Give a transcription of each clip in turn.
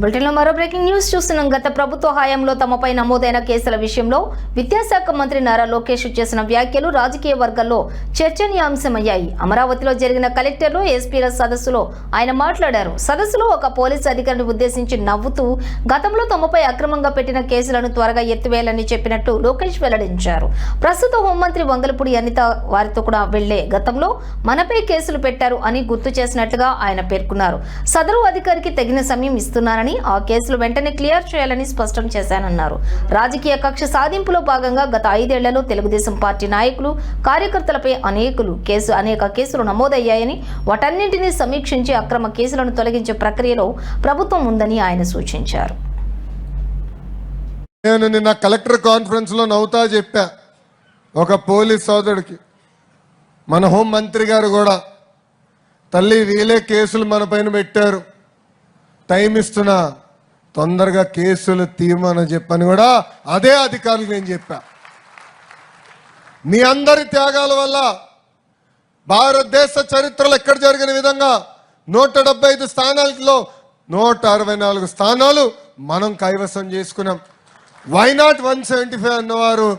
బులెటిన్లో మరో breaking news చూస్తున్నాం. గత ప్రభుత్వ హయాంలో తమపై నమోదైన కేసుల విషయంలో విద్యాశాఖ మంత్రి నారా లోకేష్ చేసిన వ్యాఖ్యలు రాజకీయ వర్గాల్లో చర్చనీయాంశమయ్యాయి. అమరావతిలో జరిగిన కలెక్టర్లు ఎస్పీల సదస్సులో ఆయన మాట్లాడారు. సదస్సులో ఒక పోలీసు అధికారిని ఉద్దేశించి నవ్వుతూ గతంలో తమపై అక్రమంగా పెట్టిన కేసులను త్వరగా ఎత్తివేయాలని చెప్పినట్టు లోకేష్ వెల్లడించారు. ప్రస్తుత హోంమంత్రి వంగలపూడి అనిత వారితో కూడా వెళ్లే గతంలో మనపై కేసులు పెట్టారు అని గుర్తు చేసినట్లుగా ఆయన పేర్కొన్నారు. సదరు అధికారికి తగిన సమయం ఇస్తున్నారని, ఆ కేసులు వెంటనే క్లియర్ చేయాలని స్పష్టం చేశానన్నారు. రాజకీయ కక్ష సాధింపులో భాగంగా గత 5 ఏళ్లలో తెలుగుదేశం పార్టీ నాయకులు, కార్యకర్తలపై అనేక కేసులు నమోదయ్యాయని, వాటన్నింటినీ సమీక్షించి అక్రమ కేసులను తొలగించే ప్రక్రియలో ప్రభుత్వం ఉందని ఆయన సూచించారు. నేను నిన్న కలెక్టర్ కాన్ఫరెన్స్ లో నవ్వుతా చెప్పా, ఒక పోలీస్ సోదరుడికి మన హోం మంత్రి గారు కూడా తల్లి వీలే కేసులు మన పైన పెట్టారు, టైం ఇస్తున్నా తొందరగా కేసులు తీయమని చెప్పని కూడా అదే అధికారులకు నేను చెప్పా. మీ అందరి త్యాగాల వల్ల భారతదేశ చరిత్రలో ఎక్కడ జరిగిన విధంగా 175 స్థానాలలో 164 స్థానాలు మనం కైవసం చేసుకున్నాం. వైనాట్ 175 అన్నవారు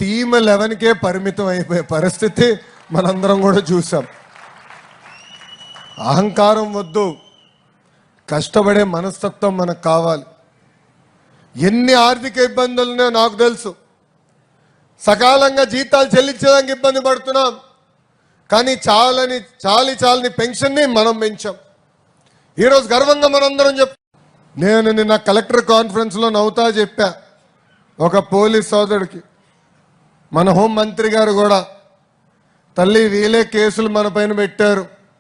టీమ్ 11కే పరిమితం అయిపోయే పరిస్థితి మనందరం కూడా చూసాం. అహంకారం వద్దు, కష్టపడే మనస్తత్వం మనకు కావాలి. ఎన్ని ఆర్థిక ఇబ్బందులున్నాయో నాకు తెలుసు. సకాలంగా జీతాలు చెల్లించడానికి ఇబ్బంది పడుతున్నాం, కానీ చాలని పెన్షన్ని మనం పెంచాం. ఈరోజు గర్వంగా మనందరం నేను నిన్న కలెక్టర్ కాన్ఫరెన్స్లో నవ్వుతా చెప్పా, ఒక పోలీస్ సోదరుడికి మన హోం మంత్రి గారు కూడా తల్లి వీలే కేసులు మన పైన పెట్టారు,